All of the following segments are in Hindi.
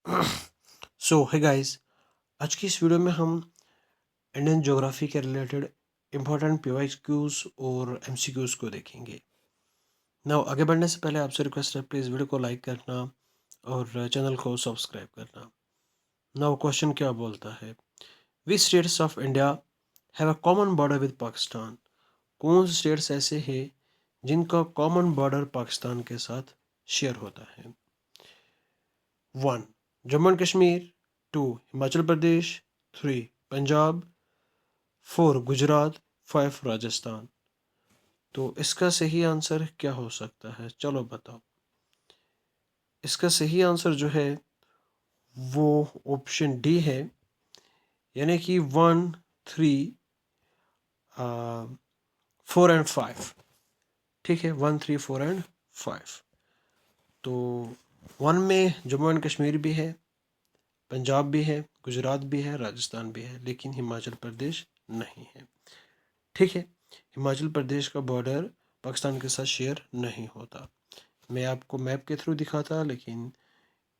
सो है गाइस, आज की इस वीडियो में हम इंडियन ज्योग्राफी के रिलेटेड इंपॉर्टेंट पीवाईक्यूज और एमसीक्यूज को देखेंगे। नाउ आगे बढ़ने से पहले आपसे रिक्वेस्ट है, प्लीज़ वीडियो को लाइक करना और चैनल को सब्सक्राइब करना। नाउ क्वेश्चन क्या बोलता है, which states of India have a common border with Pakistan? कौन से स्टेट्स ऐसे हैं जिनका कॉमन बॉर्डर पाकिस्तान के साथ शेयर होता है? 1 जम्मू एंड कश्मीर, 2 हिमाचल प्रदेश, 3 पंजाब, 4 गुजरात, 5 राजस्थान। तो इसका सही आंसर क्या हो सकता है, चलो बताओ। इसका सही आंसर जो है वो ऑप्शन डी है, यानी कि 1, 3, 4 एंड 5। ठीक है, 1, 3, 4 एंड 5। तो 1 में जम्मू एंड कश्मीर भी है, पंजाब भी है, गुजरात भी है, राजस्थान भी है, लेकिन हिमाचल प्रदेश नहीं है। ठीक है, हिमाचल प्रदेश का बॉर्डर पाकिस्तान के साथ शेयर नहीं होता। मैं आपको मैप के थ्रू दिखाता, लेकिन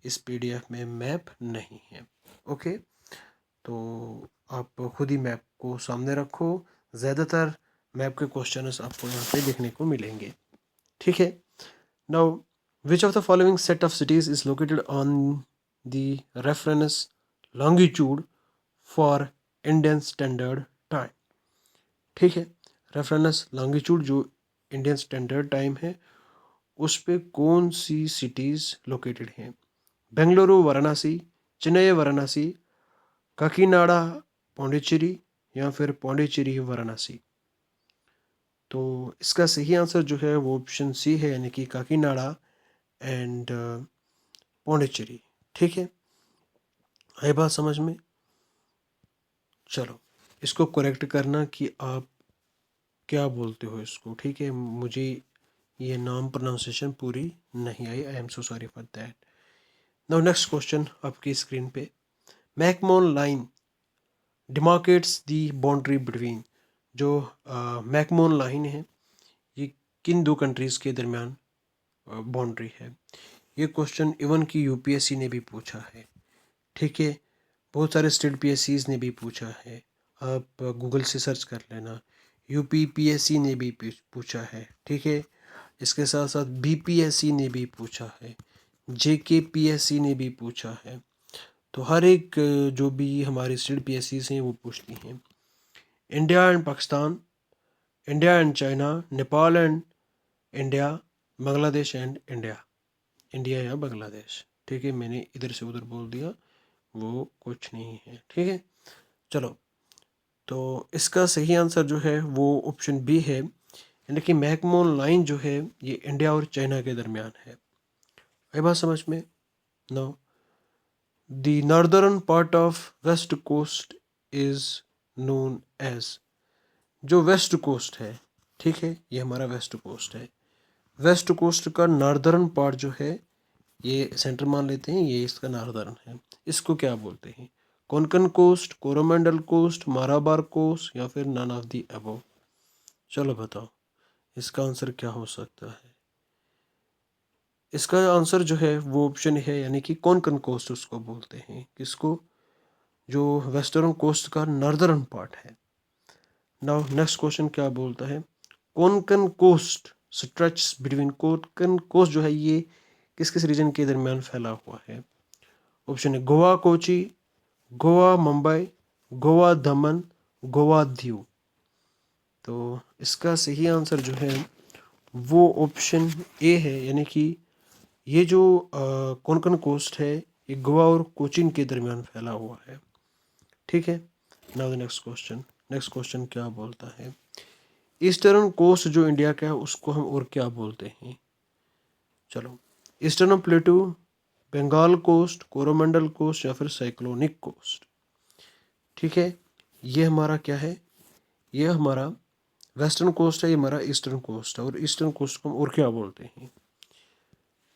इस पीडीएफ में मैप नहीं है। ओके, तो आप खुद ही मैप को सामने रखो। ज़्यादातर मैप के क्वेश्चंस आपको यहाँ पे देखने को मिलेंगे। ठीक है, now which of the following set of cities is located on the reference longitude for Indian standard time? ठीक है, रेफरेंस लॉन्गिट्यूड जो इंडियन स्टैंडर्ड टाइम है उस पे कौन सी सिटीज़ लोकेटेड हैं? बेंगलुरु वाराणसी, चेन्नई वाराणसी, काकीनाडा पौंडीचेरी, या फिर पौंडीचेरी वाराणसी। तो इसका सही आंसर जो है वो ऑप्शन सी है, यानी कि काकीनाडा एंड पौंडीचेरी। ठीक है, आई बात समझ में? चलो, इसको करेक्ट करना कि आप क्या बोलते हो इसको। ठीक है, मुझे ये नाम प्रोनाउंसिएशन पूरी नहीं आई, I am so sorry for that. Now next question आपकी स्क्रीन पे, McMahon line demarcates the boundary between. जो मैकमोहन लाइन है ये किन दो कंट्रीज़ के दरमियान बाउंड्री है? ये क्वेश्चन इवन की यूपीएससी ने भी पूछा है। ठीक है, बहुत सारे स्टेट पीएससीज ने भी पूछा है, आप गूगल से सर्च कर लेना। यूपी पीएससी ने भी पूछा है। ठीक है, इसके साथ साथ बीपीएससी ने भी पूछा है, जेकेपीएससी ने भी पूछा है। तो हर एक जो भी हमारी स्टेट पीएससीज हैं वो पूछती हैं। India and Pakistan, India and China, Nepal and India, Bangladesh and India. India या बांग्लादेश। ठीक है, मैंने इधर से उधर बोल दिया, वो कुछ नहीं है। ठीक है, चलो, तो इसका सही आंसर जो है वो ऑप्शन बी है, यानी कि मैकमोहन लाइन जो है ये इंडिया और चाइना के दरमियान है। आई बात समझ में? No, the northern part of west coast is known as. जो वेस्ट कोस्ट है, ठीक है, ये हमारा वेस्ट कोस्ट है। वेस्ट कोस्ट का नॉर्दर्न पार्ट जो है, ये सेंटर मान लेते हैं, ये इसका नॉर्दर्न है। इसको क्या बोलते हैं? Konkan coast, Coromandel coast, Malabar coast, या फिर नन ऑफ दी अबव? चलो बताओ, इसका आंसर क्या हो सकता है? इसका आंसर जो है वो ऑप्शन है, यानी कि कोंकण कोस्ट उसको बोलते हैं। किसको? जो वेस्टर्न कोस्ट का नॉर्दर्न पार्ट है। नाउ नेक्स्ट क्वेश्चन क्या बोलता है, Konkan coast stretch between. Konkan coast जो है ये किस किस रीजन के दरमियान फैला हुआ है? ऑप्शन है गोवा कोची, गोवा मुंबई, गोवा दमन, गोवा दीव। तो इसका सही आंसर जो है वो ऑप्शन ए है, यानी कि ये जो कोंकण कोस्ट है ये गोवा और कोचीन के दरमियान फैला हुआ है। ठीक है, नाउ द नेक्स्ट क्वेश्चन क्या बोलता है, ईस्टर्न कोस्ट जो इंडिया का है उसको हम और क्या बोलते हैं? चलो, eastern plateau, Bengal coast, Coromandel coast, या फिर साइक्लोनिक कोस्ट। ठीक है, ये हमारा क्या है? ये हमारा वेस्टर्न कोस्ट है, ये हमारा ईस्टर्न कोस्ट है, और ईस्टर्न कोस्ट को हम और क्या बोलते हैं?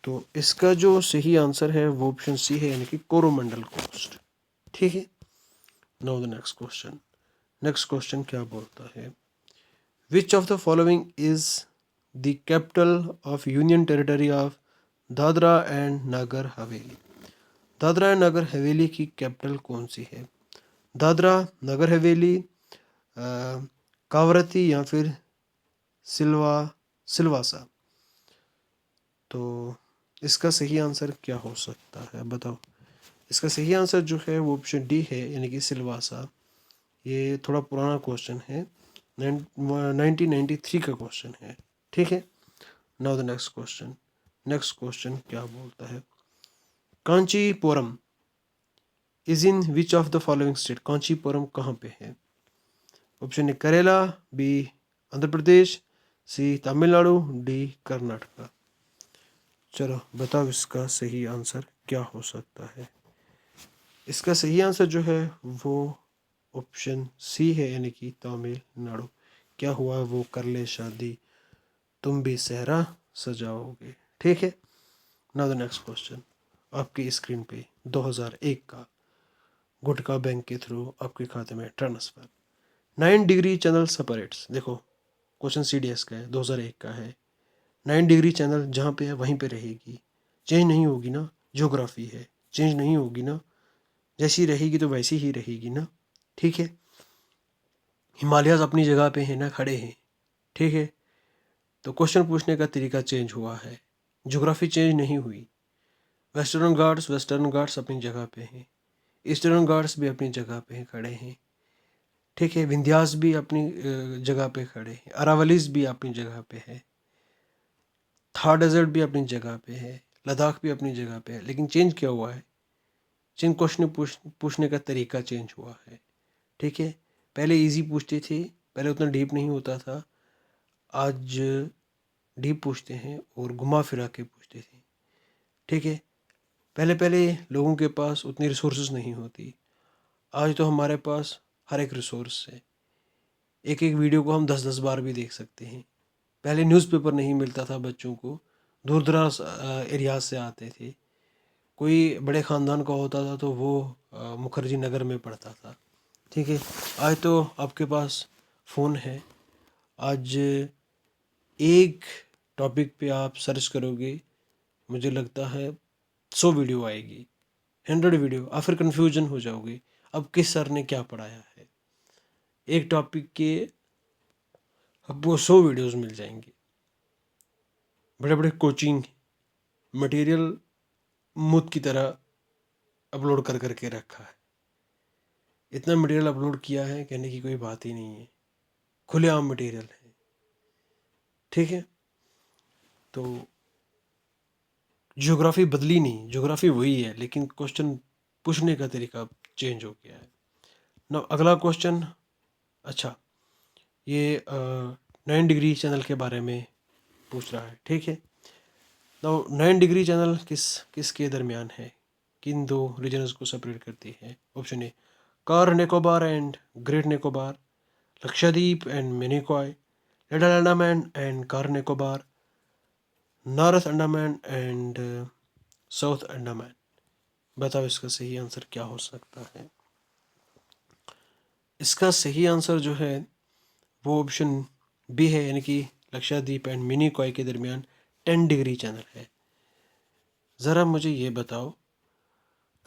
तो इसका जो सही आंसर है वो ऑप्शन सी है, यानी कि कोरोमंडल कोस्ट। ठीक है, नाउ द नेक्स्ट क्वेश्चन क्या बोलता है, which of the following is the capital of union territory of Dadra and Nagar Haveli? Dadra and Nagar Haveli की कैपिटल कौन सी है? दादरा, नगर हवेली, कावरती या फिर सिलवासा। तो इसका सही आंसर क्या हो सकता है, बताओ। इसका सही आंसर जो है वो ऑप्शन डी है, यानी कि सिलवासा। ये थोड़ा पुराना क्वेश्चन है, 1993 का क्वेश्चन है, ठीक है। नाउ द नेक्स्ट क्वेश्चन क्या बोलता है? Kanchipuram is in which of the following state? Kanchipuram कहाँ पे है? ऑप्शन ए करेला, बी आंध्र प्रदेश, सी तमिलनाडु, डी कर्नाटका। चलो बताओ इसका सही आंसर क्या हो सकता है। इसका सही आंसर जो है वो ऑप्शन सी है, यानी कि तमिलनाडु। क्या हुआ वो कर ले शादी, तुम भी सहरा सजाओगे, ठीक है। नाउ द नेक्स्ट क्वेश्चन, आपकी स्क्रीन पे 2001 का गुटका बैंक के थ्रू आपके खाते में ट्रांसफर। 9 डिग्री चैनल सेपरेट्स, देखो क्वेश्चन CDS का है, 2001 का है। 9 डिग्री चैनल जहाँ पे है वहीं पे रहेगी, चेंज नहीं होगी ना। ज्योग्राफी है, चेंज नहीं होगी ना, जैसी रहेगी तो वैसी ही रहेगी ना, ठीक है। हिमालयाज अपनी जगह पे है ना, खड़े हैं, ठीक है। तो क्वेश्चन पूछने का तरीका चेंज हुआ है, ज्योग्राफी चेंज नहीं हुई। वेस्टर्न घाट्स अपनी जगह पे हैं, ईस्टर्न घाट्स भी अपनी जगह पे खड़े हैं, ठीक है। विंध्यास भी अपनी जगह पे खड़े हैं, अरावलीज भी अपनी जगह पे है, थार डेजर्ट भी अपनी जगह पे है, लद्दाख भी अपनी जगह पे है। लेकिन चेंज क्या हुआ है? चेंज क्वेश्चन पूछने का तरीका चेंज हुआ है, ठीक है। पहले इजी पूछते थे, पहले उतना डीप नहीं होता था, आज डीप पूछते हैं और घुमा फिरा के पूछते थे, ठीक है। पहले पहले लोगों के पास उतनी रिसोर्सेज नहीं होती, आज तो हमारे पास हर एक रिसोर्स है। एक एक वीडियो को हम 10-10 बार भी देख सकते हैं। पहले न्यूज़पेपर नहीं मिलता था बच्चों को, दूर दराज एरियाज से आते थे। कोई बड़े ख़ानदान का होता था तो वो मुखर्जी नगर में पढ़ता था, ठीक है। आज तो आपके पास फ़ोन है, आज एक टॉपिक पे आप सर्च करोगे, मुझे लगता है 100 वीडियो आएगी, 100 वीडियो, आप फिर कन्फ्यूजन हो जाओगे अब किस सर ने क्या पढ़ाया है। एक टॉपिक के आपको 100 वीडियोस मिल जाएंगे, बड़े बड़े कोचिंग मटेरियल मुद की तरह अपलोड कर करके रखा है। इतना मटेरियल अपलोड किया है, कहने की कोई बात ही नहीं है, खुलेआम मटेरियल है, ठीक है। तो ज्योग्राफी बदली नहीं, ज्योग्राफी वही है, लेकिन क्वेश्चन पूछने का तरीका चेंज हो गया है ना। अगला क्वेश्चन, अच्छा, ये 9 डिग्री चैनल के बारे में पूछ रहा है, ठीक है। तो 9 डिग्री चैनल किसके दरमियान है, किन दो रीजन्स को सेपरेट करती है? Option A car Nicobar and great Nicobar, Lakshadweep and Minicoy, little Andaman and Car Nicobar, north Andaman and south Andaman. बताओ इसका सही आंसर क्या हो सकता है। इसका सही आंसर जो है वो ऑप्शन बी है, यानी कि लक्षद्वीप एंड मिनिकॉय के दरमियान 10 डिग्री चैनल है। ज़रा मुझे ये बताओ,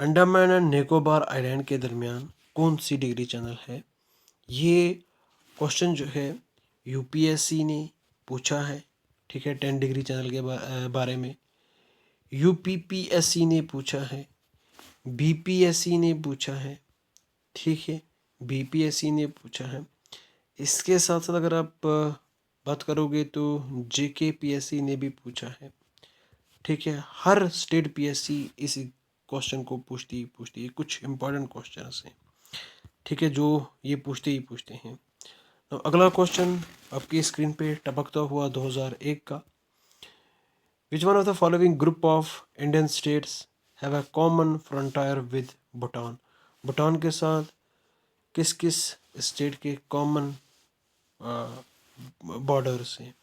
अंडमान एंड निकोबार आइलैंड के दरमियान कौन सी डिग्री चैनल है? ये क्वेश्चन जो है UPSC ने पूछा है, ठीक है, 10 डिग्री चैनल के बारे में। UPPSC ने पूछा है, BPSC ने पूछा है, ठीक है, BPSC ने पूछा है। इसके साथ साथ अगर आप बात करोगे तो JKPSC ने भी पूछा है, ठीक है। हर स्टेट PSC इस क्वेश्चन को पूछती है, कुछ इंपॉर्टेंट क्वेश्चन हैं, ठीक है, जो ये पूछते हैं। तो अगला क्वेश्चन आपकी स्क्रीन पे टपकता हुआ 2001 का, विच one of the following group of Indian states have a common frontier with Bhutan? Bhutan के साथ किस किस स्टेट के कॉमन बॉर्डर्स हैं?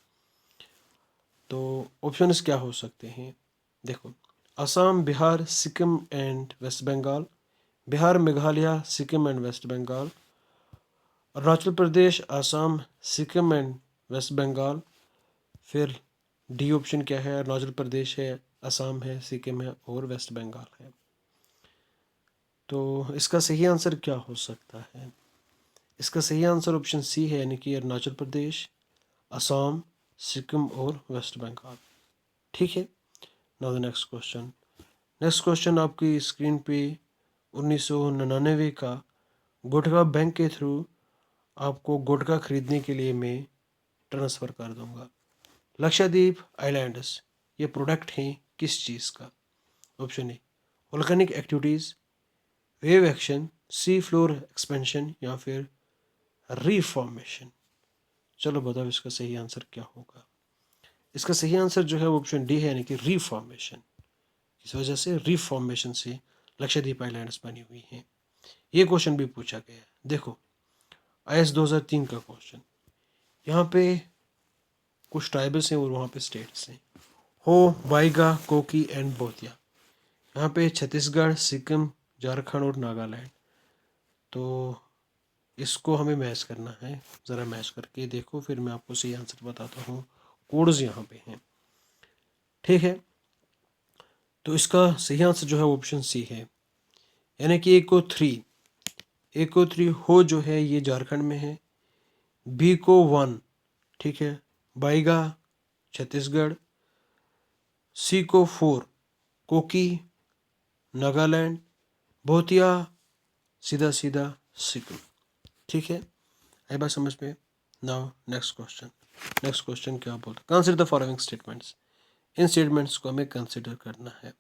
तो ऑप्शंस क्या हो सकते हैं, देखो, Assam, Bihar, Sikkim and West Bengal, Bihar, Meghalaya, Sikkim and West Bengal, Arunachal Pradesh, Assam, Sikkim and West Bengal, फिर डी ऑप्शन क्या है, अरुणाचल प्रदेश है, असम है, सिक्किम है और वेस्ट बंगाल है। तो इसका सही आंसर क्या हो सकता है? इसका सही आंसर ऑप्शन सी है, यानी कि अरुणाचल प्रदेश, असम, सिक्किम और वेस्ट बंगाल। ठीक है। Now the next question. Next question आपकी स्क्रीन पे 1999 का गुटखा बैंक के थ्रू आपको गुटखा खरीदने के लिए मैं ट्रांसफ़र कर दूंगा। लक्षद्वीप आइलैंड्स ये प्रोडक्ट हैं किस चीज़ का? Option A volcanic activities, wave action, sea floor expansion या फिर रीफॉर्मेशन। चलो बताओ इसका सही आंसर क्या होगा? इसका सही आंसर जो है वो ऑप्शन डी है, यानी कि रीफॉर्मेशन। इस वजह से रीफॉर्मेशन से लक्षद्वीप आइलैंड्स बनी हुई हैं। ये क्वेश्चन भी पूछा गया है। देखो IS 2003 का क्वेश्चन। यहाँ पे कुछ ट्राइबल्स हैं और वहाँ पे स्टेट्स हैं, हो, बाइगा, कोकी एंड बोतिया। यहाँ पे छत्तीसगढ़, सिक्किम, झारखंड और नागालैंड। तो इसको हमें मैच करना है। ज़रा मैच करके देखो, फिर मैं आपको सही आंसर बताता हूँ। कोड्स यहाँ पे हैं। ठीक है। तो इसका सही आंसर जो है ऑप्शन सी है, यानी कि एको थ्री हो जो है ये झारखंड में है, बी को 1, ठीक है, बाइगा छत्तीसगढ़, सी को 4 कोकी नागालैंड, भोतिया सीधा सीधा सिक्किम। ठीक है, आई बात समझ में? नाउ नेक्स्ट क्वेश्चन क्या बोलता है? Consider the following statements. इन स्टेटमेंट्स को हमें कंसिडर करना है।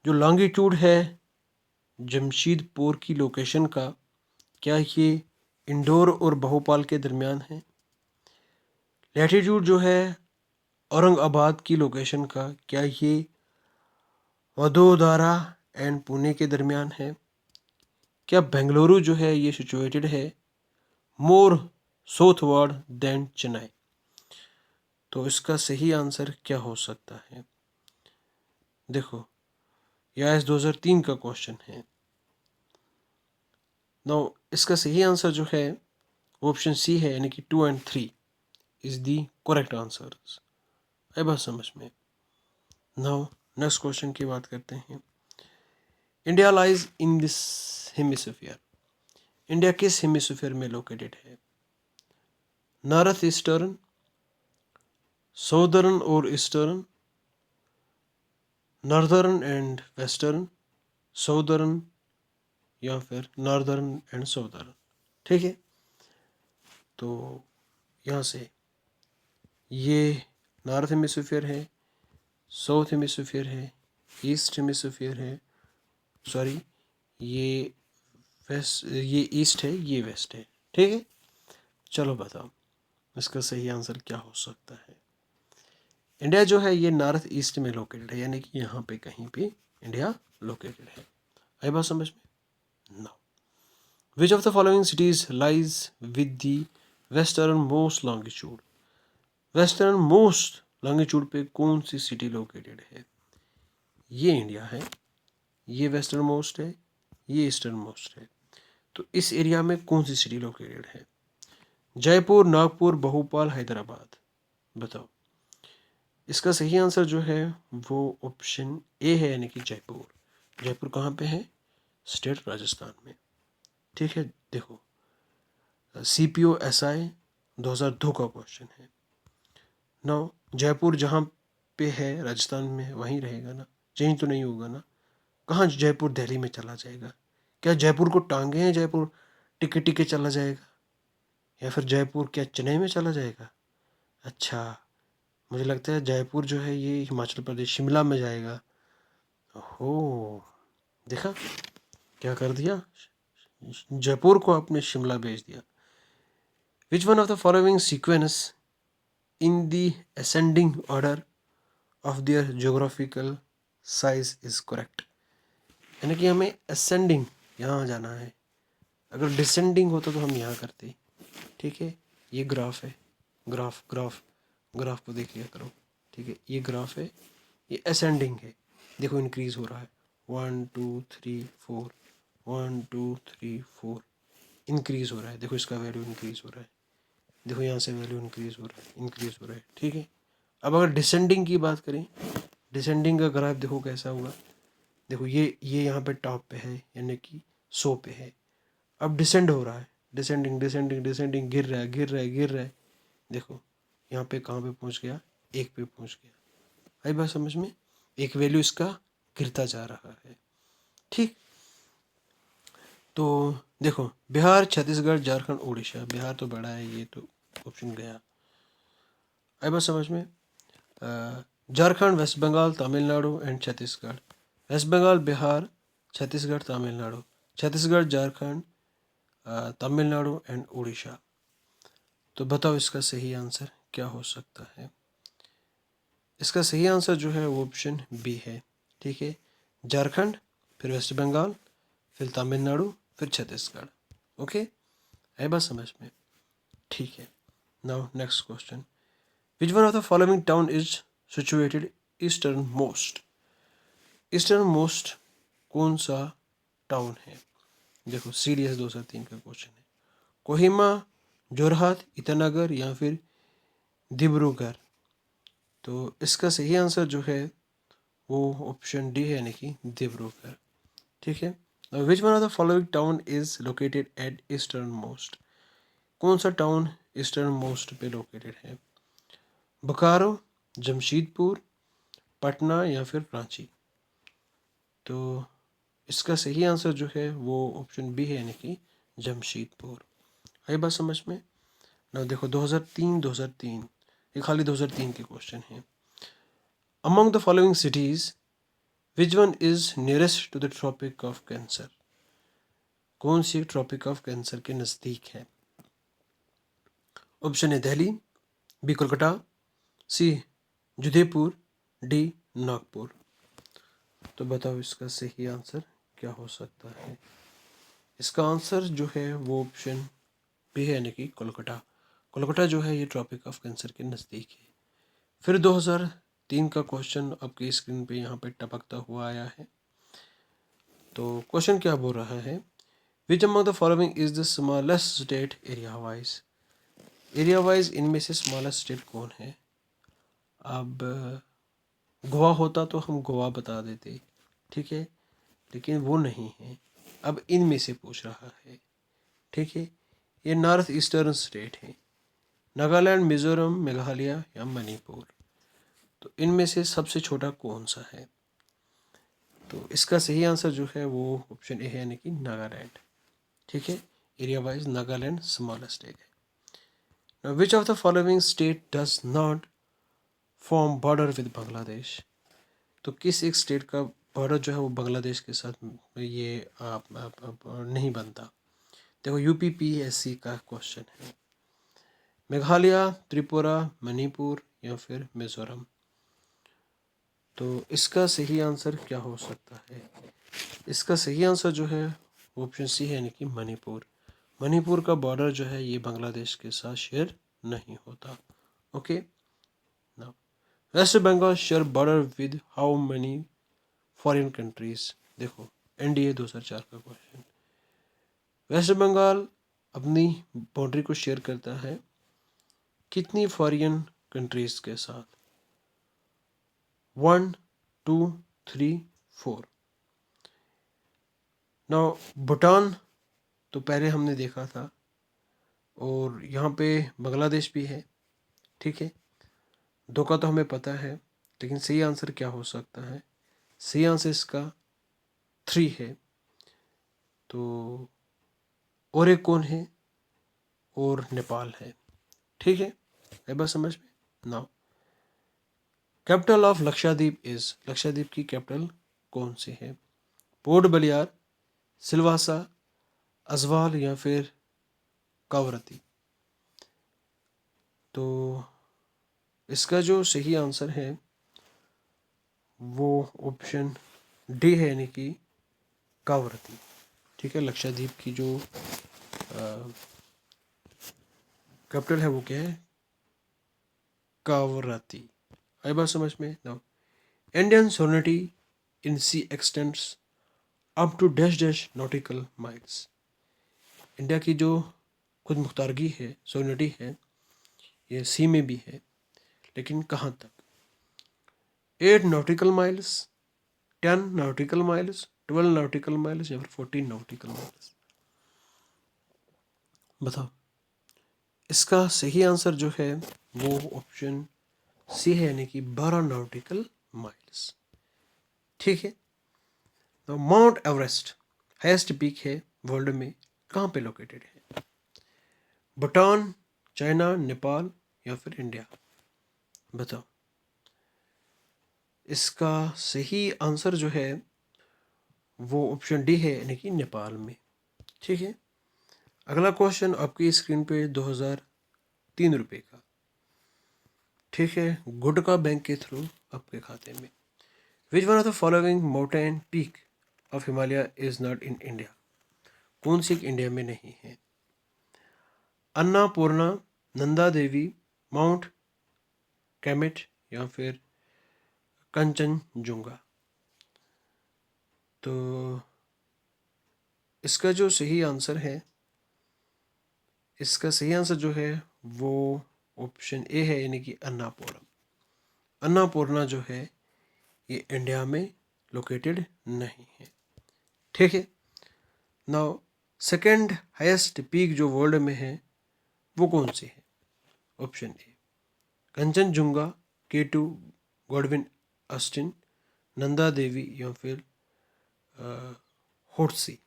जो लॉन्गिट्यूड है जमशेदपुर की लोकेशन का, क्या ये इंदौर और भोपाल के दरमियान है? लैटिट्यूड जो है औरंगाबाद की लोकेशन का, क्या ये वडोदरा एंड पुणे के दरमियान है? क्या बेंगलुरु जो है ये सिचुएटेड है मोर साउथवर्ड देन चेन्नई? तो इसका सही आंसर क्या हो सकता है? देखो यह 2003 का क्वेश्चन है। नो इसका सही आंसर जो है ऑप्शन सी है, यानी कि 2 and 3 is the correct answer. है बात समझ में? नाउ नेक्स्ट क्वेश्चन की बात करते हैं। India lies in this hemisphere. India किस हेमिस्फीयर में लोकेटेड है? नॉर्थ ईस्टर्न, साउदर्न और eastern, northern and western, southern या फिर नॉर्दर्न एंड साउदर्न। ठीक है। तो यहाँ से ये नॉर्थ हेमिस्फीयर है, साउथ हेमिस्फीयर है, ईस्ट हेमिस्फीयर है, सॉरी ये ये ईस्ट है, ये वेस्ट है। ठीक है। चलो बताओ इसका सही आंसर क्या हो सकता है? इंडिया जो है ये नॉर्थ ईस्ट में लोकेटेड है, यानी कि यहाँ पे कहीं पे इंडिया लोकेटेड है। आई बात समझ में? No. Which of the following cities lies with the western most longitude. Western most longitude पे कौन सी सिटी लोकेटेड है? ये इंडिया है, ये वेस्टर्न मोस्ट है, ये ईस्टर्न मोस्ट है। तो इस एरिया में कौन सी सिटी लोकेटेड है? जयपुर, नागपुर, भोपाल, हैदराबाद। बताओ। इसका सही आंसर जो है वो ऑप्शन ए है, यानी कि जयपुर। जयपुर कहाँ पे है? स्टेट राजस्थान में। ठीक है। देखो CPO SI 2002 का क्वेश्चन है। नौ जयपुर जहाँ पे है राजस्थान में वहीं रहेगा ना, चेंज तो नहीं होगा ना? कहाँ जयपुर दिल्ली में चला जाएगा? क्या जयपुर को टांगे हैं, जयपुर टिके टिके चला जाएगा? या फिर जयपुर क्या चेन्नई में चला जाएगा? अच्छा, मुझे लगता है जयपुर जो है ये हिमाचल प्रदेश शिमला में जाएगा। ओहो, देखा क्या कर दिया, जयपुर को आपने शिमला भेज दिया। विच one of the following sequence in the ascending order of their geographical size is correct? यानी कि हमें असेंडिंग यहाँ जाना है, अगर डिसेंडिंग होता तो हम यहाँ करते। ठीक है। ये ग्राफ है, ग्राफ को देख लिया करो। ठीक है, ये ग्राफ है, ये असेंडिंग है। देखो इंक्रीज हो रहा है, 1 2 3 4, 1 2 3 4 इंक्रीज हो रहा है। देखो इसका वैल्यू इंक्रीज हो रहा है, देखो यहाँ से वैल्यू इंक्रीज हो रहा है। ठीक है। अब अगर डिसेंडिंग की बात करें, डिसेंडिंग का ग्राफ देखो कैसा हुआ, देखो ये यहाँ पे टॉप पे है, यानी कि 100 पे है। अब डिसेंड हो रहा है, डिसेंडिंग डिसेंडिंग डिसेंडिंग, गिर रहा है गिर रहा है गिर रहा है। देखो यहाँ पे कहाँ पे पहुँच गया, 1 पे पहुँच गया। आई बात समझ में, एक वैल्यू इसका गिरता जा रहा है। ठीक, तो देखो बिहार, छत्तीसगढ़, झारखंड, उड़ीसा। बिहार तो बड़ा है, ये तो ऑप्शन गया। आई बात समझ में। Jharkhand, West Bengal, Tamil Nadu and Chhattisgarh. West Bengal, Bihar, Chhattisgarh, Tamil Nadu. Chhattisgarh, Jharkhand, Tamil Nadu and Orissa. तो बताओ इसका सही आंसर क्या हो सकता है। इसका सही आंसर जो है वो ऑप्शन बी है। ठीक है, झारखंड, फिर वेस्ट बंगाल, फिर तमिलनाडु, फिर छत्तीसगढ़। ओके, है बात समझ में। ठीक है, now next question. Which one of the following town is situated eastern most. Eastern most कौन सा टाउन है। देखो CDS 2003 का क्वेश्चन है। कोहिमा, जोरहाट, ईटानगर या फिर डिब्रूगढ़। तो इसका सही आंसर जो है वो ऑप्शन डी है, यानी कि डिब्रूगढ़। ठीक है, which one of the following town is located at eastern most. कौन सा टाउन ईस्टर्न मोस्ट पे लोकेटेड है। बोकारो, जमशेदपुर, पटना या फिर रांची। तो इसका सही आंसर जो है वो ऑप्शन बी है, यानी कि जमशेदपुर। आई बात समझ में ना। देखो 2003 ये खाली 2003 के क्वेश्चन हैं। Among the following cities which one is nearest to the tropic of cancer. कौन सी ट्रॉपिक ऑफ कैंसर के नज़दीक है। ऑप्शन है दिल्ली, बी कोलकाता, सी जोधपुर, डी नागपुर। तो बताओ इसका सही आंसर क्या हो सकता है। इसका आंसर जो है वो ऑप्शन बी है, यानी कि कोलकाता। कोलकाता जो है ये ट्रॉपिक ऑफ कैंसर के नज़दीक है। फिर 2003 का क्वेश्चन आपकी स्क्रीन पे यहाँ पे टपकता हुआ आया है। तो क्वेश्चन क्या बोल रहा है, विच among the following is the smallest state area wise. Area wise इनमें से स्मॉलेस्ट स्टेट कौन है। अब गोवा होता तो हम गोवा बता देते, ठीक है, लेकिन वो नहीं है। अब इनमें से पूछ रहा है, ठीक है। ये नॉर्थ ईस्टर्न स्टेट है, नागालैंड, मिजोरम, मेघालय या मणिपुर। तो इनमें से सबसे छोटा कौन सा है। तो इसका सही आंसर जो है वो ऑप्शन ए है, यानी कि नागालैंड। ठीक है, area wise Nagaland smallest state है। Now which of the following state does not form border with Bangladesh. तो किस एक स्टेट का बॉर्डर जो है वो बांग्लादेश के साथ ये नहीं बनता। देखो UPPSC का क्वेश्चन है। मेघालय, त्रिपुरा, मणिपुर या फिर मिजोरम। तो इसका सही आंसर क्या हो सकता है। इसका सही आंसर जो है ऑप्शन सी है, यानी कि मणिपुर। मणिपुर का बॉर्डर जो है ये बांग्लादेश के साथ शेयर नहीं होता। Okay, now West Bengal share border with how many foreign countries. देखो NDA 2004 का क्वेश्चन। वेस्ट बंगाल अपनी बाउंड्री को शेयर करता है कितनी फॉरेन कंट्रीज के साथ। 1, 2, 3, 4। नाउ भूटान तो पहले हमने देखा था, और यहाँ पे बांग्लादेश भी है। ठीक है, दो का तो हमें पता है, लेकिन सही आंसर क्या हो सकता है। सही आंसर इसका 3 है। तो और एक कौन है, और नेपाल है। ठीक है बस समझ में। Now capital of Lakshadweep is. Lakshadweep की कैपिटल कौन सी है। पोर्ट बलियार, सिलवासा, अजवाल या फिर कावरती। तो इसका जो सही आंसर है वो ऑप्शन डी है, यानी कि कावरती। ठीक है, लक्षद्वीप की जो कैपिटल है वो क्या है, कावरती। आई बात समझ में। Now Indian sovereignty in sea extends up to dash dash nautical miles. India की जो खुद मुख्तारगी है, सोवर्निटी है, ये सी में भी है, लेकिन कहाँ तक। 8 nautical miles, 10 nautical miles, 12 nautical miles या फिर 14 नॉटिकल माइल्स? बताओ। इसका सही आंसर जो है वो ऑप्शन सी है, यानी कि 12 नॉटिकल माइल्स। ठीक है। तो माउंट एवरेस्ट हाईएस्ट पीक है वर्ल्ड में, कहाँ पे लोकेटेड है? भूटान, चाइना, नेपाल या फिर इंडिया? बताओ। इसका सही आंसर जो है वो ऑप्शन डी है, यानी कि नेपाल में। ठीक है। अगला क्वेश्चन आपकी स्क्रीन पे 2003 रुपये का। ठीक है। गुटका बैंक के थ्रू आपके खाते में। विच one of the following mountain peak of Himalaya is not in India? कौन सी इंडिया में नहीं है? अन्नापूर्णा, नंदा देवी, माउंट कैमेट या फिर कंचनजुंगा? तो इसका जो सही आंसर है, इसका सही आंसर जो है वो ऑप्शन ए है, यानी कि अन्नापूर्णा। अन्नापूर्णा जो है ये इंडिया में लोकेटेड नहीं है। ठीक है। नाउ सेकंड हाईएस्ट पीक जो वर्ल्ड में है वो कौन सी है? Option A Kanchenjunga, K2 Godwin Austen, Nanda Devi या फिर होर्सी?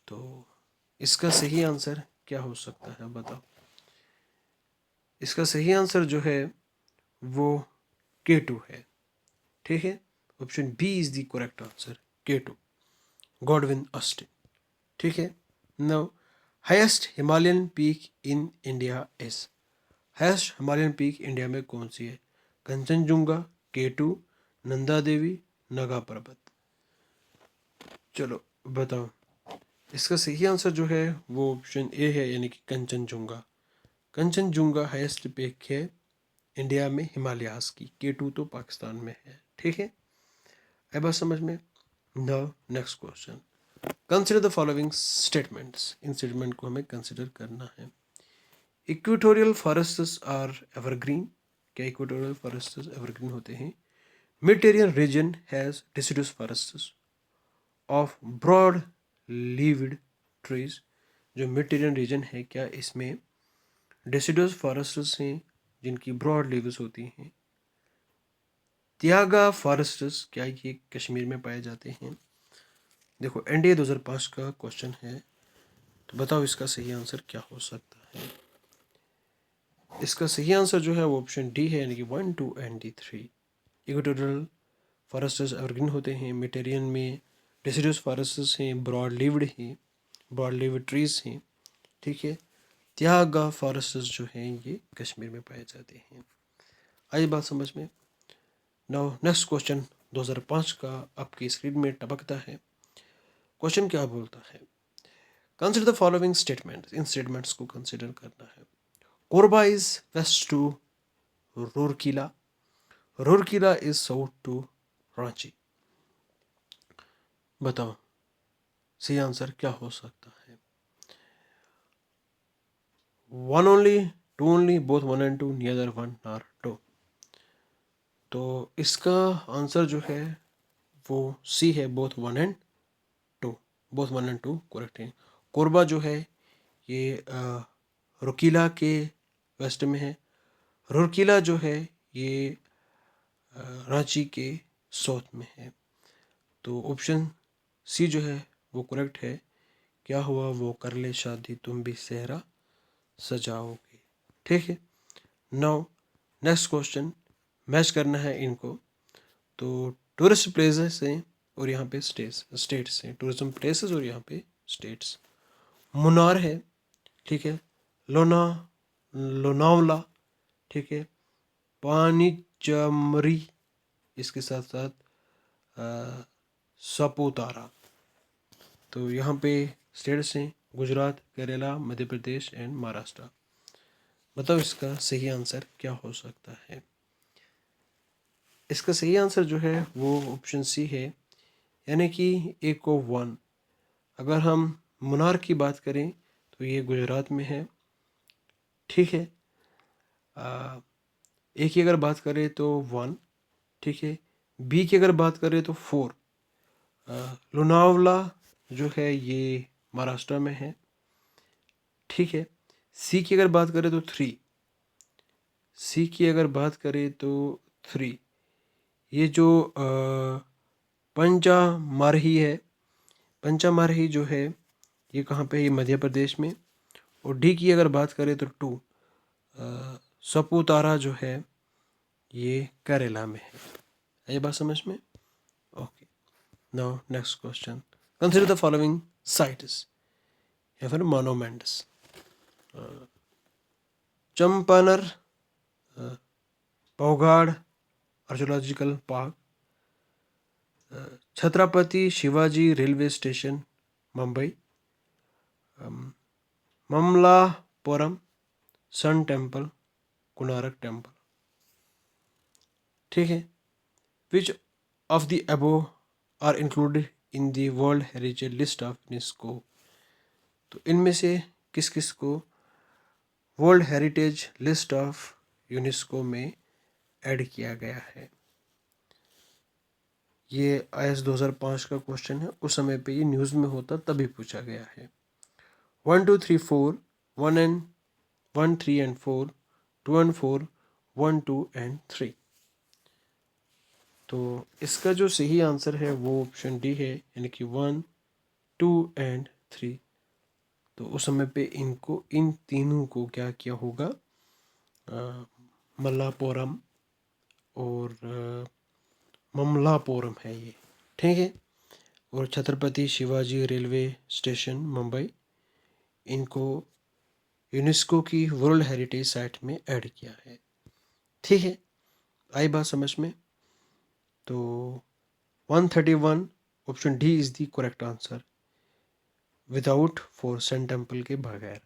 तो इसका सही आंसर क्या हो सकता है, बताओ। इसका सही आंसर जो है वो K2 है। ठीक है। Option B is the correct answer, K2 Godwin Austen. ठीक है। Now highest Himalayan peak in India is? Highest Himalayan peak India में कौन सी है? कंचनजुंगा, K2, नंदा देवी, नगा पर्वत? चलो बताओ। इसका सही आंसर जो है वो ऑप्शन ए है, यानी कि कंचनजुंगा। कंचनजुंगा हाईएस्ट पीक है इंडिया में हिमालयास की। K2 तो पाकिस्तान में है। ठीक है। अब बात समझ में। Now next question, consider the following statements. इन स्टेटमेंट को हमें कंसिडर करना है। Equatorial forests are evergreen? क्या इक्वेटोरियल फॉरेस्ट्स एवरग्रीन होते हैं? Mediterranean region has deciduous forests of broad leaved trees? जो मेडिटेरियन रीजन है क्या इसमें deciduous forests हैं जिनकी ब्रॉड लीव्स होती हैं? त्यागा फॉरेस्ट्स क्या ये कश्मीर में पाए जाते हैं? देखो एनडीए 2005 का क्वेश्चन है, तो बताओ इसका सही आंसर क्या हो सकता है? इसका सही आंसर जो है वो ऑप्शन डी है, यानी कि 1, 2 and D 3। Equatorial forests evergreen होते हैं, मेडिटेरियन में deciduous फॉरेस्ट्स हैं, ब्रॉड लीव्ड हैं, ब्रॉड लीव्ड ट्रीज हैं। ठीक है। त्यागा फॉरेस्ट्स जो हैं ये कश्मीर में पाए जाते हैं। आई बात समझ में। नाउ नेक्स्ट क्वेश्चन 2005 का आपकी स्क्रीन में टपकता है। क्वेश्चन क्या बोलता है? Consider the following statements. इन स्टेटमेंट्स को कंसिडर करना है। Korba is west to Rourkela, Rourkela is south to Ranchi? बताओ सही आंसर क्या हो सकता है? 1 only, 2 only, both 1 and 2, neither 1 nor 2? तो इसका आंसर जो है वो सी है, both 1 and 2। Both 1 and 2 correct है। कोरबा जो है ये रुकीला के वेस्ट में है, रुरकीला जो है ये रांची के साउथ में है। तो ऑप्शन सी जो है वो करेक्ट है। क्या हुआ वो कर ले शादी तुम भी सेहरा सजाओगे? ठीक है। नाउ नेक्स्ट क्वेश्चन मैच करना है इनको। तो टूरिस्ट प्लेसेस हैं और यहाँ पे स्टेट्स हैं। टूरिज्म प्लेसेस और यहाँ पे स्टेट्स। मुन्नार है, ठीक है, लोनावला, ठीक है, पानीचमरी, इसके साथ साथ सापुतारा। तो यहाँ पे स्टेट्स हैं गुजरात, केरला, मध्य प्रदेश एंड महाराष्ट्र। बताओ इसका सही आंसर क्या हो सकता है? इसका सही आंसर जो है वो ऑप्शन सी है, यानी कि एको 1। अगर हम मुनार की बात करें तो ये गुजरात में है। ठीक है। एक की अगर बात करें तो 1, ठीक है, बी की अगर बात करें तो 4, लोनावला जो है ये महाराष्ट्र में है, ठीक है। सी की अगर बात करें तो 3, सी की अगर बात करें तो 3, ये जो पंचामारही है, पंचामारही जो है ये कहाँ पे है, ये मध्य प्रदेश में। और डी की अगर बात करें तो 2, सपुतारा जो है ये केरला में है ये बात समझ में? Okay, now next question, consider the following sites या फिर monuments. Champaner Pavagadh archaeological park, Chhatrapati Shivaji railway station Mumbai, Mamallapuram sun temple, Konark temple, ठीक है। Which of the above are included in the world heritage list of UNESCO. तो इनमें से किस किस को world heritage list of UNESCO में ऐड किया गया है? ये IS 2005 का क्वेश्चन है, उस समय पे ये न्यूज़ में होता तभी पूछा गया है। 1 2 3 4, 1 3 and 4, 2 and 4, 1 2 and 3। तो इसका जो सही आंसर है वो ऑप्शन डी है, यानी कि 1 2 and 3। तो उस समय पे इनको, इन तीनों को क्या किया होगा, मल्लापुरम और ममलापुरम है ये, ठीक है। और छत्रपति शिवाजी रेलवे स्टेशन मुंबई, इनको यूनेस्को की वर्ल्ड हेरिटेज साइट में ऐड किया है, ठीक है। आई बात समझ में? तो 131 option D is the correct answer, without for sun temple के बगैर,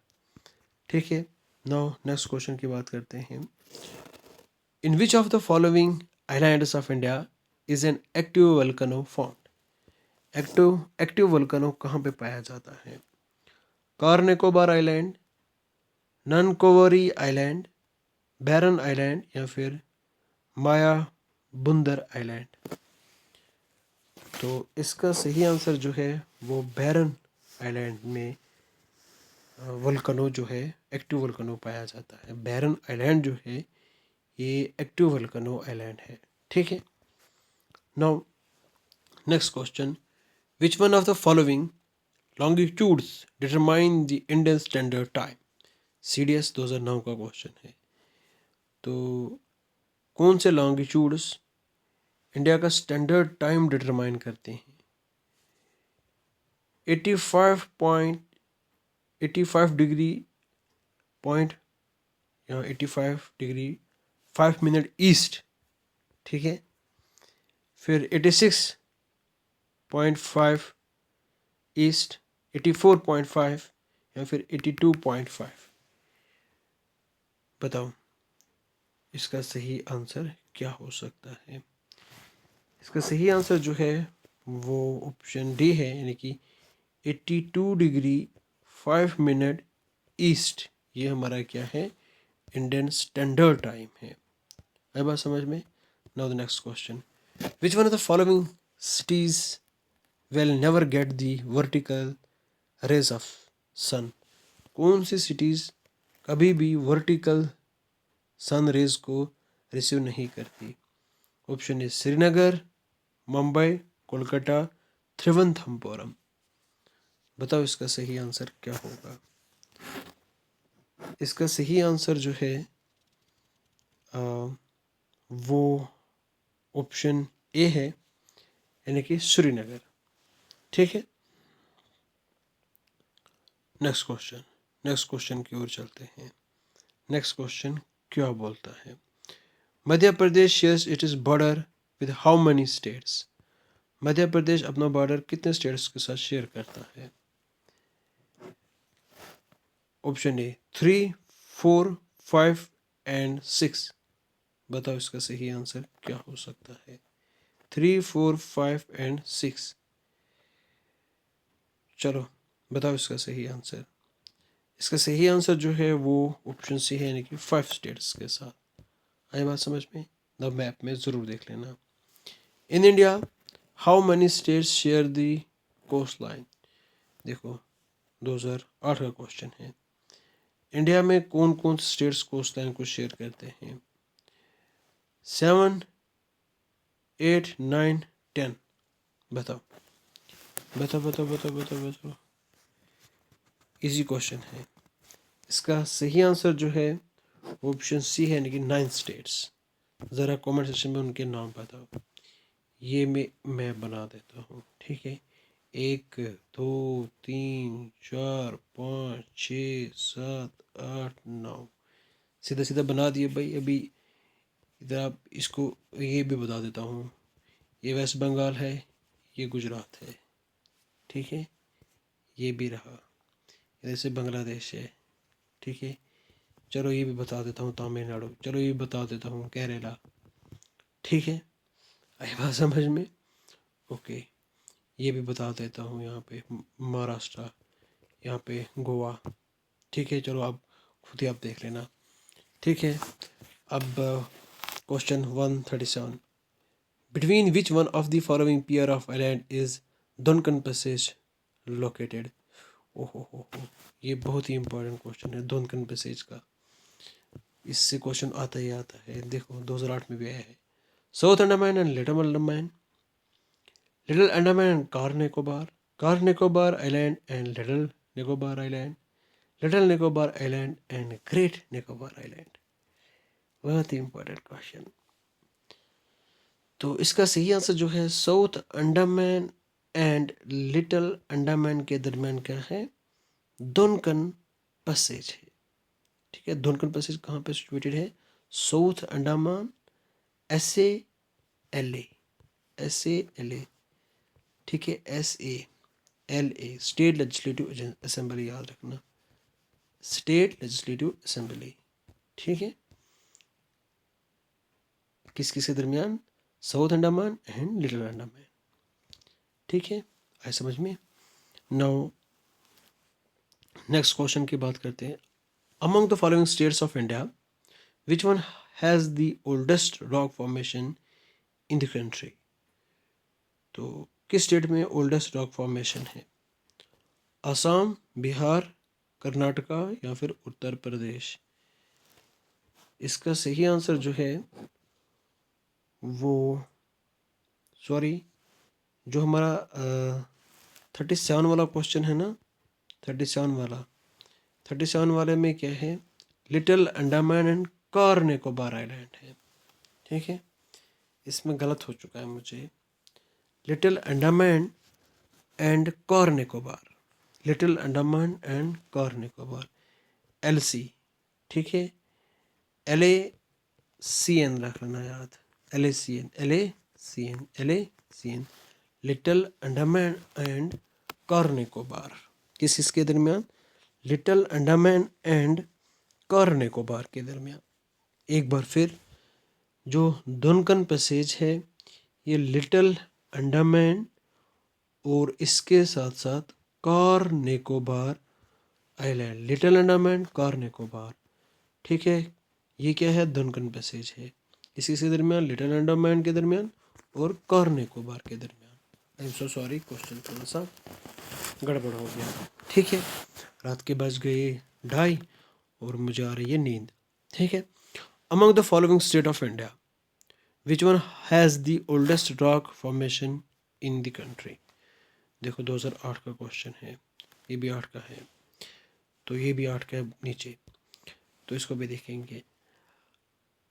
ठीक है। नाउ नेक्स्ट क्वेश्चन की बात करते हैं। In which of the following islands of India is an active volcano found. Active volcano कहाँ पे पाया जाता है? Car Nicobar island, Nancowry island, Barren island या फिर माया बुंदर आइलैंड। तो इसका सही आंसर जो है वो बैरन आइलैंड में वोल्केनो जो है, एक्टिव वोल्केनो पाया जाता है। बैरन आइलैंड जो है ये एक्टिव वोल्केनो आइलैंड है, ठीक है। Now next question, which one of the following longitudes determine the Indian standard time. CDS 2009 का क्वेश्चन है। तो कौन से लॉन्गिट्यूड्स इंडिया का स्टैंडर्ड टाइम डिटरमाइन करते हैं? 85 डिग्री पॉइंट या 85 डिग्री 5 मिनट ईस्ट, ठीक है। फिर 86.5 ईस्ट, 84.5 या फिर 82.5। बताओ इसका सही आंसर क्या हो सकता है? इसका सही आंसर जो है वो ऑप्शन डी है, यानी कि 82 डिग्री 5 मिनट ईस्ट, ये हमारा क्या है, इंडियन स्टैंडर्ड टाइम है। आई बात समझ में? Now the next question, which one of the following cities will never get the vertical rays of sun. कौन सी सिटीज़ कभी भी वर्टिकल सन रेज को रिसीव नहीं करती? Option A Srinagar, Mumbai, Kolkata, Thiruvananthapuram. बताओ इसका सही आंसर क्या होगा? इसका सही आंसर जो है वो ऑप्शन ए है, यानी कि श्रीनगर, ठीक है। नेक्स्ट क्वेश्चन की ओर चलते हैं। नेक्स्ट क्वेश्चन क्या बोलता है? Madhya Pradesh shares it is border with how many states. Madhya Pradesh अपना बॉर्डर कितने स्टेट्स के साथ शेयर करता है? Option A 3, 4, 5 and 6। बताओ इसका सही आंसर क्या हो सकता है? 3, 4, 5 एंड 6। चलो बताओ इसका सही आंसर। इसका सही आंसर जो है वो ऑप्शन सी है, यानी कि 5 स्टेट्स के साथ। आई बात समझ में? द मैप में ज़रूर देख लेना। In India how many states share the coast line. देखो 2008 का क्वेश्चन है। इंडिया में कौन कौन से स्टेट्स कोस्ट लाइन को शेयर करते हैं? 7, 8, 9, 10। बताओ बताओ बताओ बताओ बताओ बताओ। इजी क्वेश्चन है। इसका सही आंसर जो है ऑप्शन सी है, यानी कि 9 स्टेट्स। ज़रा कमेंट सेक्शन में उनके नाम बताओ। ये मैं बना देता हूँ, ठीक है। 1, 2, 3, 4, 5, 6, 7, 8, 9 सीधा सीधा बना दिए भाई। अभी इधर आप इसको ये भी बता देता हूँ। ये वेस्ट बंगाल है, ये गुजरात है, ठीक है। ये भी रहा, इधर से बांग्लादेश है, ठीक है। चलो ये भी बता देता हूँ तमिलनाडु, चलो ये भी बता देता हूँ केरला, ठीक है। आई बात समझ में? ओके, ये भी बता देता हूँ यहाँ पे महाराष्ट्र, यहाँ पे गोवा, ठीक है। चलो आप खुद ही आप देख लेना, ठीक है। अब question 137, between which one of the following pair of island is Duncan passage located. ओहो हो, ये बहुत ही इंपॉर्टेंट क्वेश्चन है डोनकन पैसेज का। इससे क्वेश्चन आता ही आता है। देखो 2008 में भी आया है। South Andaman and little Andaman and Car Nicobar island and little Nicobar island, little Nicobar island and great Nicobar island. बहुत ही इंपॉर्टेंट क्वेश्चन। तो इसका सही आंसर जो है south Andaman and little Andaman के दरमियान क्या है? डोनकन पैसेज है, ठीक है। डोनकन पैसेज कहाँ पे सिचुएटेड है? South Andaman, S A L A, ठीक है। SALA, स्टेट लेजिस्लेटिव असेंबली, याद रखना, स्टेट लेजिस्लेटिव असेंबली, ठीक है। किस किस के दरमियान? South Andaman and little Andaman, ठीक है। आए समझ में? नाउ नेक्स्ट क्वेश्चन की बात करते हैं। Among the following states of India which one has the oldest rock formation in the country. तो किस स्टेट में ओल्डेस्ट रॉक फॉर्मेशन है? असम, बिहार, कर्नाटका या फिर उत्तर प्रदेश। इसका सही आंसर जो है वो, सॉरी, जो हमारा 37 वाला क्वेश्चन है ना, 37 वाले में क्या है? Little Andaman and Car Nicobar island है, ठीक है। इसमें गलत हो चुका है मुझे। Little Andaman and Car Nicobar, little Andaman and Car Nicobar, LC, ठीक है। LACN रख लेना याद, LACN, little Andaman and Car Nicobar. किस इसके दरमियान? लिटिल अंडमान एंड कार निकोबार के दरमियान। एक बार फिर, जो डोनकन पैसेज है ये लिटिल अंडमान और इसके साथ साथ car Nicobar island, little Andaman car Nicobar, ठीक है। ये क्या है? डोनकन पैसेज है। इसी के दरमियान, लिटिल अंडमान के दरमियान और कार निकोबार के दरमियान। आई एम सो सॉरी, क्वेश्चन थोड़ा सा गड़बड़ हो गया, ठीक है। रात के बज गए 2:30 और मुझे आ रही है नींद, ठीक है। Among the following state of India which one has the oldest rock formation in the country. देखो 2008 का क्वेश्चन है, ये भी 8 का है, तो ये भी 8 का है नीचे, तो इसको भी देखेंगे।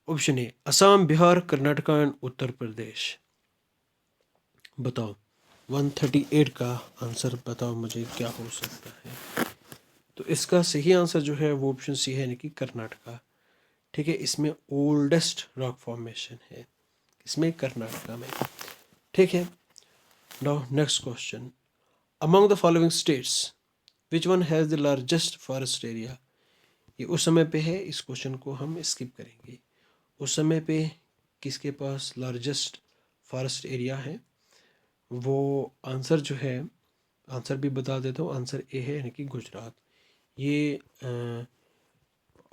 Option A Assam, Bihar, Karnataka and Uttar Pradesh. बताओ 138 का आंसर बताओ मुझे क्या हो सकता है। तो इसका सही आंसर जो है वो ऑप्शन सी है, यानी कि कर्नाटका, ठीक है। इसमें ओल्डेस्ट रॉक फॉर्मेशन है, इसमें कर्नाटका में, ठीक है। Now next question, among the following states which one has the largest forest area. ये उस समय पे है, इस क्वेश्चन को हम स्किप करेंगे। उस समय पे किसके पास लार्जेस्ट फॉरेस्ट एरिया है? वो आंसर जो है, आंसर भी बता देता हूँ, आंसर ए है, यानी कि गुजरात। ये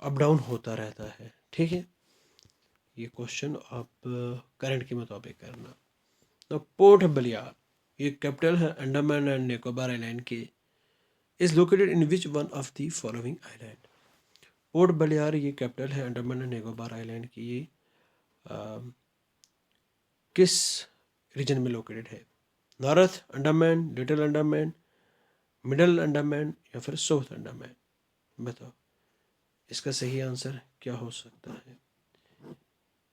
अप डाउन होता रहता है, ठीक है। ये क्वेश्चन आप करंट के मुताबिक करना। तो पोर्ट बलियार, ये कैपिटल है अंडमान एंड निकोबार आइलैंड की, is located in which one of the following island. Port Baliyar ये कैपिटल है अंडमान एंड निकोबार आइलैंड की, ये किस रीजन में लोकेटेड है? North Andaman, little Andaman, middle Andaman या फिर साउथ अंडमान? बताओ इसका सही आंसर क्या हो सकता है?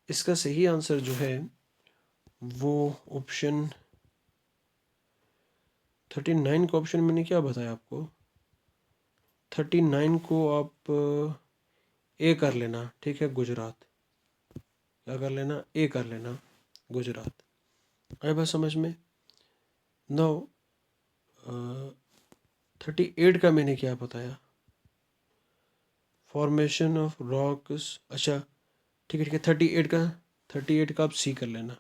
इसका सही आंसर जो है वो ऑप्शन 39 का ऑप्शन मैंने क्या बताया आपको, 39 को आप ए कर लेना, ठीक है, गुजरात। क्या कर लेना? ए कर लेना, गुजरात। आए बात समझ में? 38 का मैंने क्या बताया? फॉर्मेशन ऑफ रॉक्स, अच्छा ठीक है ठीक है, 38 का आप सी कर लेना,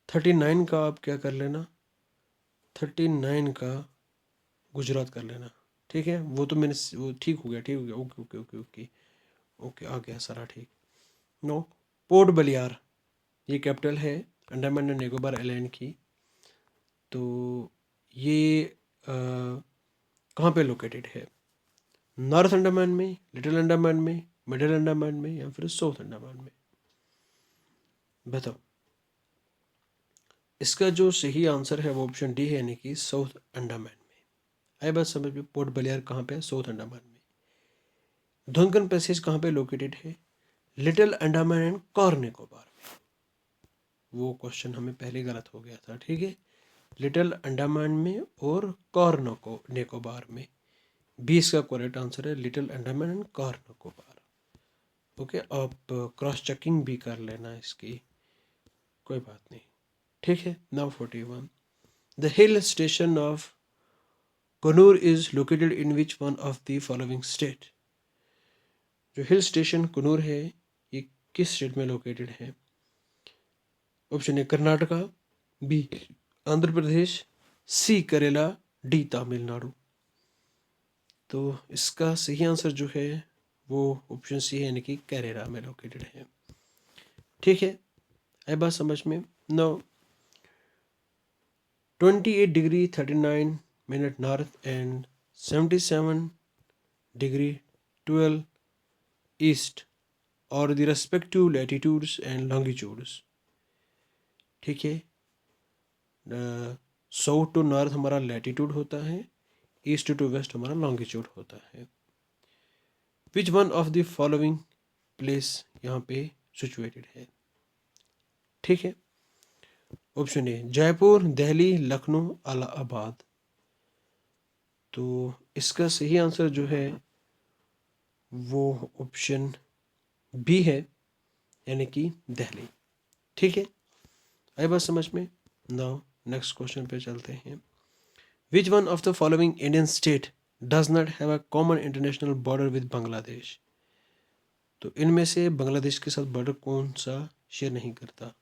39 का आप क्या कर लेना, 39 का गुजरात कर लेना, ठीक है। वो तो मैंने वो ठीक हो गया, ठीक हो गया, okay okay okay okay okay, आ गया सारा ठीक। नो, पोर्ट बलियार ये कैपिटल है अंडमान एंड निकोबार आइलैंड की। तो ये कहाँ पे लोकेटेड है? नॉर्थ अंडमान में, लिटिल अंडमान में, मिडिल अंडमान में या फिर साउथ अंडमान में? बताओ। इसका जो सही आंसर है वो ऑप्शन डी है, यानी कि साउथ अंडमान में। आई बात समझ में? पोर्ट बलियार कहाँ पे है? साउथ अंडमान में। धुंधकन पैसेज कहाँ पे लोकेटेड है? लिटिल अंडमान एंड कार निकोबार में। वो क्वेश्चन हमें पहले गलत हो गया था, ठीक है। लिटिल अंडमान में और कार निकोबार में। 20 का करेक्ट आंसर है little Andaman and Car Nicobar. Okay, आप क्रॉस चेकिंग भी कर लेना इसकी, कोई बात नहीं, ठीक है। Now 41, the hill station of Coonoor is located in which one of the following state? जो हिल स्टेशन कनूर है ये किस स्टेट में लोकेटेड है? Option A Karnataka, B Andhra Pradesh, C Kerala, D Tamil Nadu. तो इसका सही आंसर जो है वो ऑप्शन सी है, यानी कि केरला में लोकेटेड है, ठीक है। आई बात समझ में? No, 28 degree 39 minute north and 77 degree 12 east और the respective latitudes and longitudes, ठीक है। साउथ टू नॉर्थ हमारा लैटिट्यूड होता है, ईस्ट टू वेस्ट हमारा लॉन्गिट्यूड होता है। Which one of the following place यहाँ पे सिचुएटेड है? ठीक है। Option A Jaipur, Delhi, Lucknow, Allahabad. तो इसका सही आंसर जो है वो ऑप्शन बी है, यानी कि दिल्ली, ठीक है। आई बात समझ में? नाउ नेक्स्ट क्वेश्चन पे चलते हैं। विच one of the following Indian state does not have a common international border with Bangladesh? तो इनमें से बांग्लादेश के साथ बॉर्डर कौन सा शेयर नहीं करता?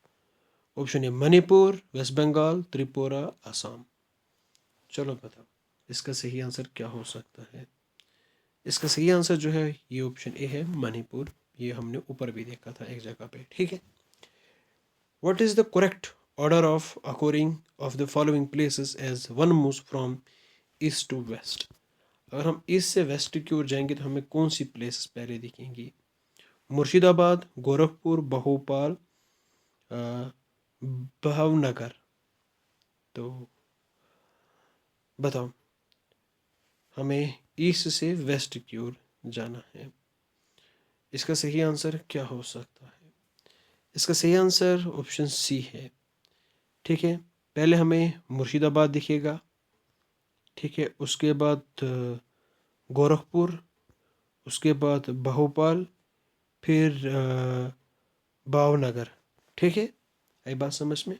Option A Manipur, West Bengal, Tripura, Assam. चलो बताओ इसका सही आंसर क्या हो सकता है? इसका सही आंसर जो है ये ऑप्शन ए है, मणिपुर। ये हमने ऊपर भी देखा था एक जगह पे, ठीक है। What is the correct order of occurring of the following places as one moves from east to west? अगर हम ईस्ट से वेस्ट की ओर जाएंगे तो हमें कौन सी प्लेसेस पहले दिखेंगी? मुर्शिदाबाद, गोरखपुर, भोपाल, भावनगर। तो बताओ, हमें ईस्ट से वेस्ट की ओर जाना है, इसका सही आंसर क्या हो सकता है? इसका सही आंसर ऑप्शन सी है, ठीक है। पहले हमें मुर्शिदाबाद दिखेगा, ठीक है, उसके बाद गोरखपुर, उसके बाद भोपाल, फिर भावनगर, ठीक है। आई बात समझ में?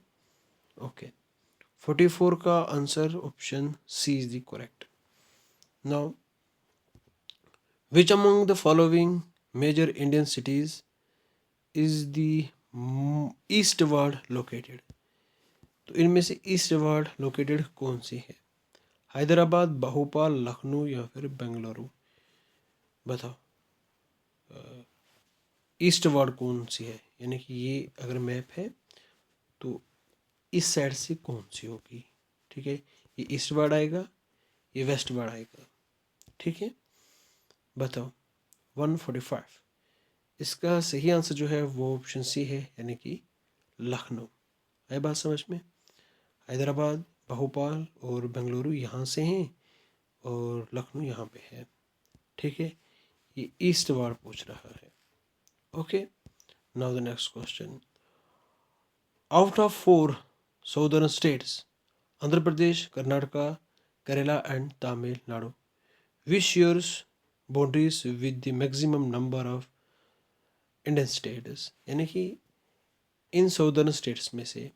ओके, 44 का answer option C is the correct. Now which among the following major Indian cities is the eastward located? तो इनमें से ईस्टवर्ड लोकेटेड कौन सी है? हैदराबाद, भोपाल, लखनऊ या फिर बेंगलुरु? बताओ ईस्टवर्ड कौन सी है, यानी कि ये अगर मैप है तो इस साइड से कौन सी होगी। ठीक है, ये ईस्ट वर्ड आएगा, ये वेस्ट वर्ड आएगा। ठीक है, बताओ 145। इसका सही आंसर जो है वो ऑप्शन सी है, यानी कि लखनऊ। है बात समझ में। हैदराबाद, भोपाल और बेंगलुरु यहाँ से हैं और लखनऊ यहाँ पे है। ठीक है, ये ईस्ट वर्ड पूछ रहा है। Okay, now the next question. Out of 4 southern states, Andhra Pradesh, Karnataka, Kerala and Tamil Nadu, which shares boundaries with the maximum number of Indian states, यानी कि इन साउदर्न स्टेट्स में से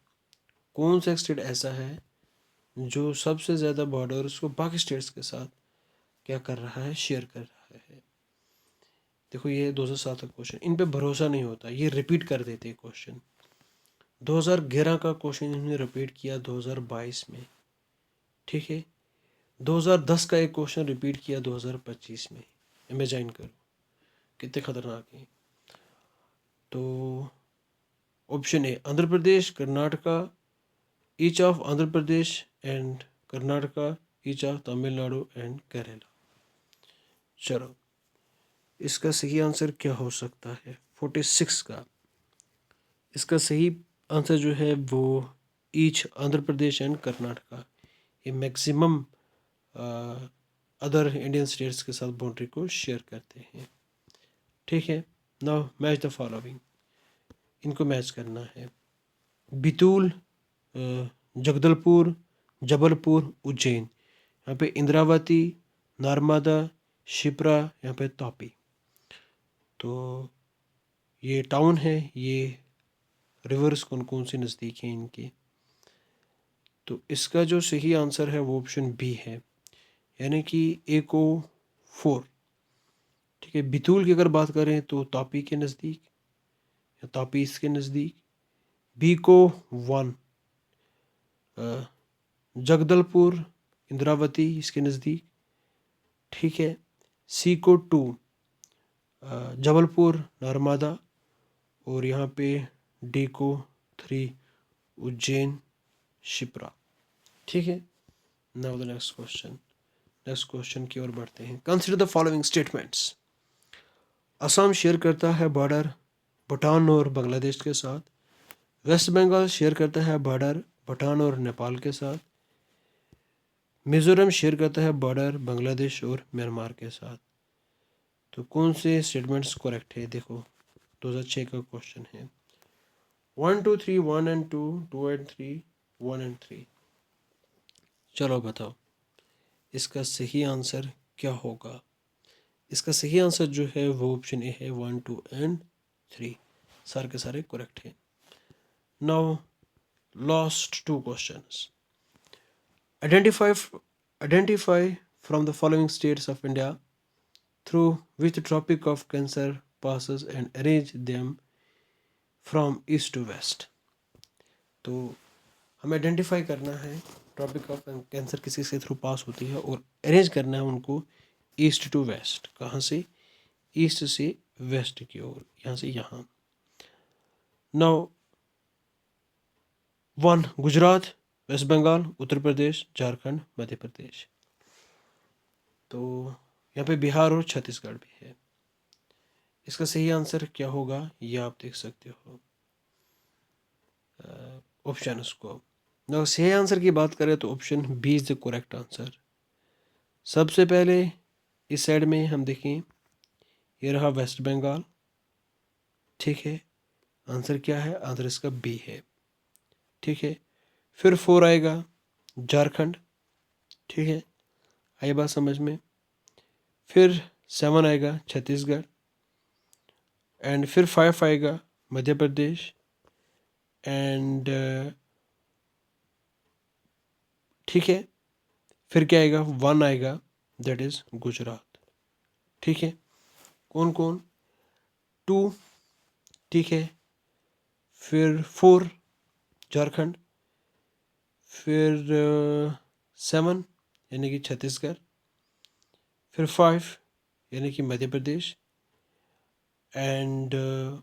कौन सा स्टेट ऐसा है जो सबसे ज़्यादा बॉर्डर्स को बाकी स्टेट्स के साथ क्या कर रहा है, शेयर कर रहा है। देखो ये 2007 का क्वेश्चन, इन पे भरोसा नहीं होता, ये रिपीट कर देते हैं क्वेश्चन। 2011 का क्वेश्चन इन्होंने रिपीट किया 2022 में। ठीक है, 2010 का एक क्वेश्चन रिपीट किया 2025 में। इमेजिन करो कितने खतरनाक है। तो option A Andhra Pradesh, Karnataka, each of Andhra Pradesh and Karnataka, each of Tamil Nadu and Kerala. चलो इसका सही आंसर क्या हो सकता है 46 का। इसका सही आंसर जो है वो ईच आंध्र प्रदेश एंड कर्नाटका, ये मैक्सिमम अदर इंडियन स्टेट्स के साथ बाउंड्री को शेयर करते हैं। ठीक है, नाउ मैच द फॉलोइंग, इनको मैच करना है। बितूल, जगदलपुर, जबलपुर, उज्जैन, यहाँ पे इंद्रावती, नर्मदा, शिप्रा, यहाँ पे तापी। तो ये टाउन है, ये रिवर्स कौन कौन से नज़दीक हैं इनके। तो इसका जो सही आंसर है वो ऑप्शन बी है, यानी कि ए को 4। ठीक है, बितूल की अगर बात करें तो तापी के नज़दीक या तापी इसके नज़दीक। बी को 1, जगदलपुर, इंद्रावती इसके नज़दीक। ठीक है, सी को 2, जबलपुर, नर्मदा, और यहाँ पे डी को 3, उज्जैन, शिप्रा। ठीक है, now the next question. Next question की ओर बढ़ते हैं। Consider the following statements. Assam share करता है बॉर्डर भूटान और बांग्लादेश के साथ। वेस्ट बंगाल शेयर करता है बॉर्डर भूटान और नेपाल के साथ। मिजोरम शेयर करता है बॉर्डर बांग्लादेश और म्यांमार के साथ। तो कौन से स्टेटमेंट्स करेक्ट है, देखो 2006 का क्वेश्चन है। 1 2 3 1 एंड 2, 2 एंड 3, 1 एंड 3। चलो बताओ इसका सही आंसर क्या होगा। इसका सही आंसर जो है वो ऑप्शन ए है, 1 2 एंड 3, सारे के सारे करेक्ट हैं। Now last 2 questions. Identify from the following states of India through which the Tropic of Cancer passes and arrange them from east to west। तो हमें आइडेंटिफाई करना है ट्रॉपिक ऑफ कैंसर किसी से थ्रू पास होती है और अरेंज करना है उनको ईस्ट टू वेस्ट। कहाँ से, ईस्ट से वेस्ट की ओर, यहाँ से यहाँ। Now 1 Gujarat, waste Bengal, Uttar Pradesh, Jharkhand, Madhya Pradesh. तो यहाँ पे बिहार और छत्तीसगढ़ भी है। इसका सही आंसर क्या होगा ये आप देख सकते हो ऑप्शन को। ना सही आंसर की बात करें तो option B is the correct answer. सबसे पहले इस साइड में हम देखें, ये रहा वेस्ट बंगाल। ठीक है, आंसर क्या है, आंसर इसका बी है। ठीक है, फिर 4 आएगा झारखंड। ठीक है, आई बात समझ में। फिर 7 आएगा छत्तीसगढ़, एंड फिर 5 आएगा मध्य प्रदेश, एंड ठीक है फिर क्या आएगा, 1 आएगा, दैट इज गुजरात। ठीक है, कौन कौन, 2, ठीक है, फिर 4 झारखंड, फिर 7 यानी कि छत्तीसगढ़, फिर 5 यानी कि मध्य प्रदेश, एंड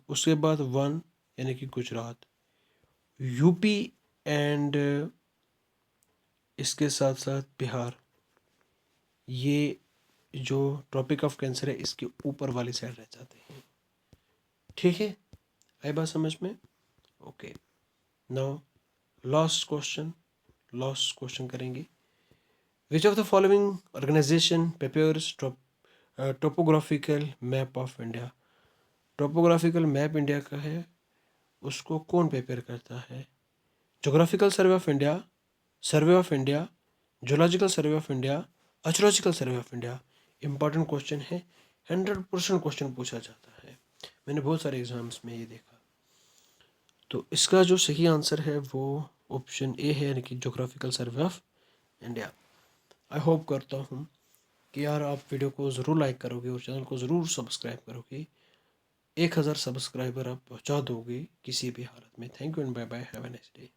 उसके बाद 1 यानी कि गुजरात। यूपी एंड इसके साथ साथ बिहार, ये जो ट्रॉपिक ऑफ कैंसर है इसके ऊपर वाली साइड रह जाते हैं। ठीक है, आई बात समझ में? ओके, नाउ लास्ट क्वेश्चन करेंगे। Which of the following organisation prepares topographical map of India? Topographical map India का है, उसको कौन प्रिपेयर करता है? Geographical survey of India, survey of India, geological survey of India, archaeological survey of India? Important question है, 100% क्वेश्चन पूछा जाता है, मैंने बहुत सारे एग्जाम्स में ये देखा। तो इसका जो सही आंसर है वो ऑप्शन ए है, यानी कि geographical survey of India. I hope करता हूँ कि यार आप वीडियो को ज़रूर लाइक करोगे और चैनल को ज़रूर सब्सक्राइब करोगे। 1000 सब्सक्राइबर आप पहुँचा दोगे किसी भी हालत में। Thank you and bye bye, have a nice day.